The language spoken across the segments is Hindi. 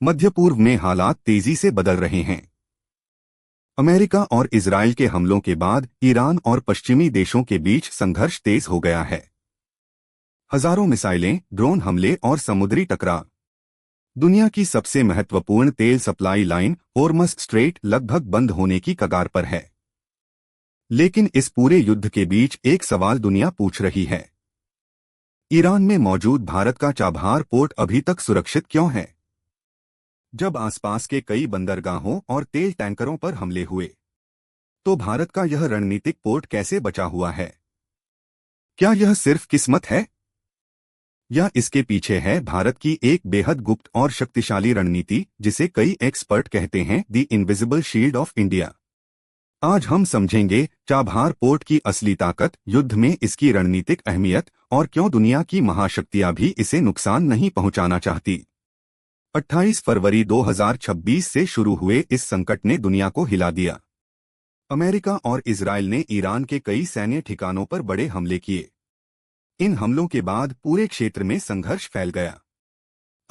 मध्य पूर्व में हालात तेजी से बदल रहे हैं। अमेरिका और इजराइल के हमलों के बाद ईरान और पश्चिमी देशों के बीच संघर्ष तेज हो गया है। हजारों मिसाइलें, ड्रोन हमले और समुद्री टकराव। दुनिया की सबसे महत्वपूर्ण तेल सप्लाई लाइन होर्मस स्ट्रेट लगभग बंद होने की कगार पर है। लेकिन इस पूरे युद्ध के बीच एक सवाल दुनिया पूछ रही है। ईरान में मौजूद भारत का चाबहार पोर्ट अभी तक सुरक्षित क्यों है? जब आसपास के कई बंदरगाहों और तेल टैंकरों पर हमले हुए, तो भारत का यह रणनीतिक पोर्ट कैसे बचा हुआ है? क्या यह सिर्फ किस्मत है, या इसके पीछे है भारत की एक बेहद गुप्त और शक्तिशाली रणनीति, जिसे कई एक्सपर्ट कहते हैं the invisible shield of India? आज हम समझेंगे चाबहार पोर्ट की असली ताकत, युद्ध में इसकी रणनीतिक अहमियत और क्यों दुनिया की महाशक्तियां भी इसे नुकसान नहीं पहुंचाना चाहती। 28 फरवरी 2026 से शुरू हुए इस संकट ने दुनिया को हिला दिया। अमेरिका और इजराइल ने ईरान के कई सैन्य ठिकानों पर बड़े हमले किए। इन हमलों के बाद पूरे क्षेत्र में संघर्ष फैल गया।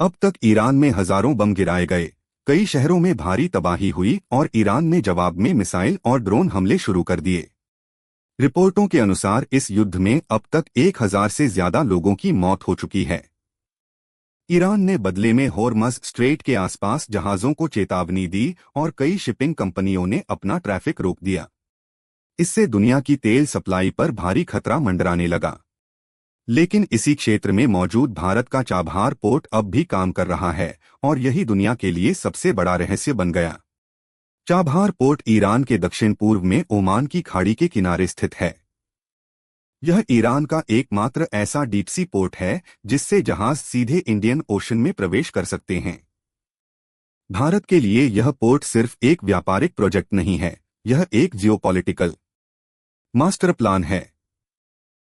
अब तक ईरान में हजारों बम गिराए गए, कई शहरों में भारी तबाही हुई और ईरान ने जवाब में मिसाइल और ड्रोन हमले शुरू कर दिए। रिपोर्टों के अनुसार इस युद्ध में अब तक 1000 से ज्यादा लोगों की मौत हो चुकी है। ईरान ने बदले में होर्मज़ स्ट्रेट के आसपास जहाजों को चेतावनी दी और कई शिपिंग कंपनियों ने अपना ट्रैफिक रोक दिया। इससे दुनिया की तेल सप्लाई पर भारी खतरा मंडराने लगा। लेकिन इसी क्षेत्र में मौजूद भारत का चाबहार पोर्ट अब भी काम कर रहा है और यही दुनिया के लिए सबसे बड़ा रहस्य बन गया। चाबहार पोर्ट ईरान के दक्षिण पूर्व में ओमान की खाड़ी के किनारे स्थित है। यह ईरान का एकमात्र ऐसा डीप सी पोर्ट है जिससे जहाज सीधे इंडियन ओशन में प्रवेश कर सकते हैं। भारत के लिए यह पोर्ट सिर्फ एक व्यापारिक प्रोजेक्ट नहीं है, यह एक जियोपॉलिटिकल मास्टर प्लान है।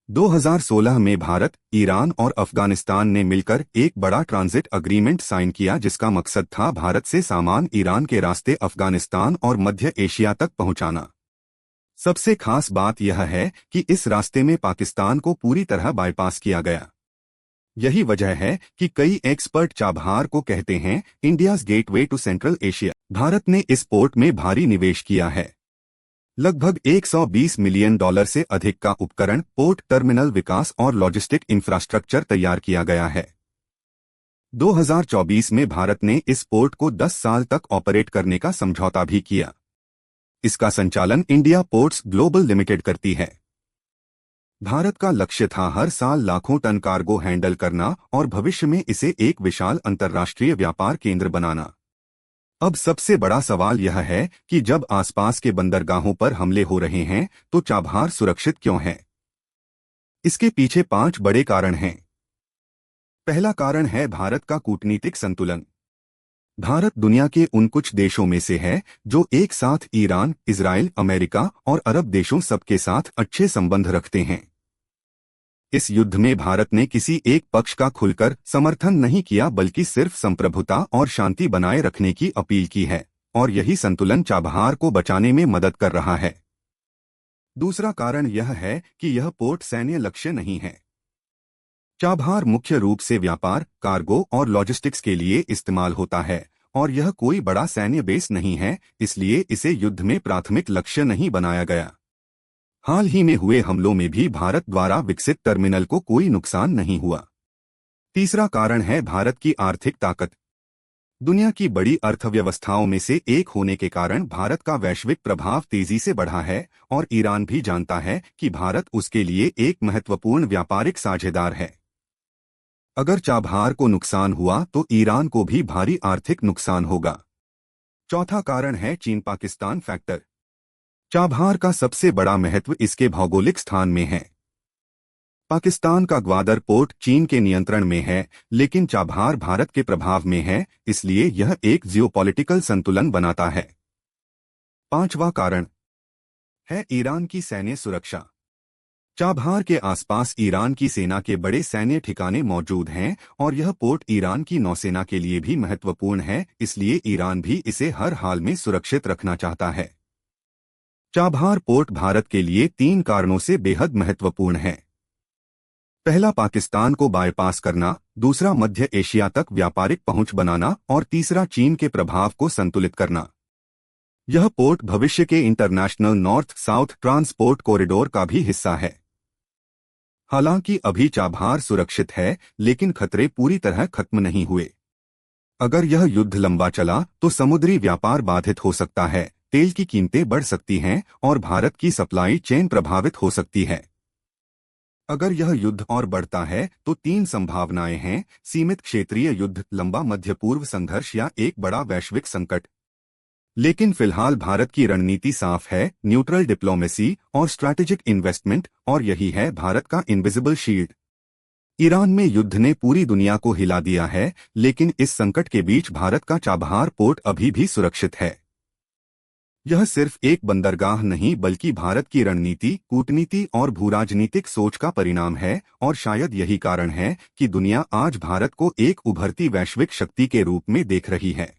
2016 में भारत, ईरान और अफगानिस्तान ने मिलकर एक बड़ा ट्रांजिट अग्रीमेंट साइन किया, जिसका मकसद था भारत से सामान ईरान के रास्ते अफगानिस्तान और मध्य एशिया तक पहुंचाना। सबसे खास बात यह है कि इस रास्ते में पाकिस्तान को पूरी तरह बाईपास किया गया। यही वजह है कि कई एक्सपर्ट चाबहार को कहते हैं India's gateway to central Asia. Bharat ने इस पोर्ट में भारी निवेश किया है। लगभग $120 मिलियन से अधिक का उपकरण, पोर्ट टर्मिनल विकास और लॉजिस्टिक इंफ्रास्ट्रक्चर तैयार किया गया है। 2024 में भारत ने इस पोर्ट को 10 साल तक ऑपरेट करने का समझौता भी किया। इसका संचालन इंडिया पोर्ट्स ग्लोबल लिमिटेड करती है। भारत का लक्ष्य था हर साल लाखों टन कार्गो हैंडल करना और भविष्य में इसे एक विशाल अंतर्राष्ट्रीय व्यापार केंद्र बनाना। अब सबसे बड़ा सवाल यह है कि जब आसपास के बंदरगाहों पर हमले हो रहे हैं तो चाबहार सुरक्षित क्यों है? इसके पीछे 5 बड़े कारण हैं। पहला कारण है भारत का कूटनीतिक संतुलन। भारत दुनिया के उन कुछ देशों में से है जो एक साथ ईरान, इजराइल, अमेरिका और अरब देशों सबके साथ अच्छे संबंध रखते हैं। इस युद्ध में भारत ने किसी एक पक्ष का खुलकर समर्थन नहीं किया, बल्कि सिर्फ संप्रभुता और शांति बनाए रखने की अपील की है, और यही संतुलन चाबहार को बचाने में मदद कर रहा है। दूसरा कारण यह है कि यह पोर्ट सैन्य लक्ष्य नहीं है। चाबहार मुख्य रूप से व्यापार, कार्गो और लॉजिस्टिक्स के लिए इस्तेमाल होता है और यह कोई बड़ा सैन्य बेस नहीं है, इसलिए इसे युद्ध में प्राथमिक लक्ष्य नहीं बनाया गया। हाल ही में हुए हमलों में भी भारत द्वारा विकसित टर्मिनल को कोई नुकसान नहीं हुआ। तीसरा कारण है भारत की आर्थिक ताकत। दुनिया की बड़ी अर्थव्यवस्थाओं में से एक होने के कारण भारत का वैश्विक प्रभाव तेजी से बढ़ा है और ईरान भी जानता है कि भारत उसके लिए एक महत्वपूर्ण व्यापारिक साझेदार है। अगर चाबहार को नुकसान हुआ तो ईरान को भी भारी आर्थिक नुकसान होगा। चौथा कारण है चीन पाकिस्तान फैक्टर। चाबहार का सबसे बड़ा महत्व इसके भौगोलिक स्थान में है। पाकिस्तान का ग्वादर पोर्ट चीन के नियंत्रण में है, लेकिन चाबहार भारत के प्रभाव में है, इसलिए यह एक जियोपॉलिटिकल संतुलन बनाता है। पांचवा कारण है ईरान की सैन्य सुरक्षा। चाबहार के आसपास ईरान की सेना के बड़े सैन्य ठिकाने मौजूद हैं और यह पोर्ट ईरान की नौसेना के लिए भी महत्वपूर्ण है, इसलिए ईरान भी इसे हर हाल में सुरक्षित रखना चाहता है। चाबहार पोर्ट भारत के लिए 3 कारणों से बेहद महत्वपूर्ण है। पहला पाकिस्तान को बाईपास करना, दूसरा मध्य एशिया तक व्यापारिक पहुंच बनाना और तीसरा चीन के प्रभाव को संतुलित करना। यह पोर्ट भविष्य के international north south transport corridor का भी हिस्सा है। हालांकि अभी चाबहार सुरक्षित है, लेकिन खतरे पूरी तरह खत्म नहीं हुए। अगर यह युद्ध लंबा चला तो समुद्री व्यापार बाधित हो सकता है, तेल की कीमतें बढ़ सकती हैं और भारत की सप्लाई चेन प्रभावित हो सकती है। अगर यह युद्ध और बढ़ता है तो तीन संभावनाएं हैं: सीमित क्षेत्रीय युद्ध, लंबा मध्य पूर्व संघर्ष या एक बड़ा वैश्विक संकट। लेकिन फिलहाल भारत की रणनीति साफ है: न्यूट्रल डिप्लोमेसी और स्ट्रैटेजिक इन्वेस्टमेंट, और यही है भारत का इनविजिबल शील्ड। ईरान में युद्ध ने पूरी दुनिया को हिला दिया है, लेकिन इस संकट के बीच भारत का चाबहार पोर्ट अभी भी सुरक्षित है। यह सिर्फ एक बंदरगाह नहीं बल्कि भारत की रणनीति, कूटनीति और भूराजनीतिक सोच का परिणाम है, और शायद यही कारण है कि दुनिया आज भारत को एक उभरती वैश्विक शक्ति के रूप में देख रही है।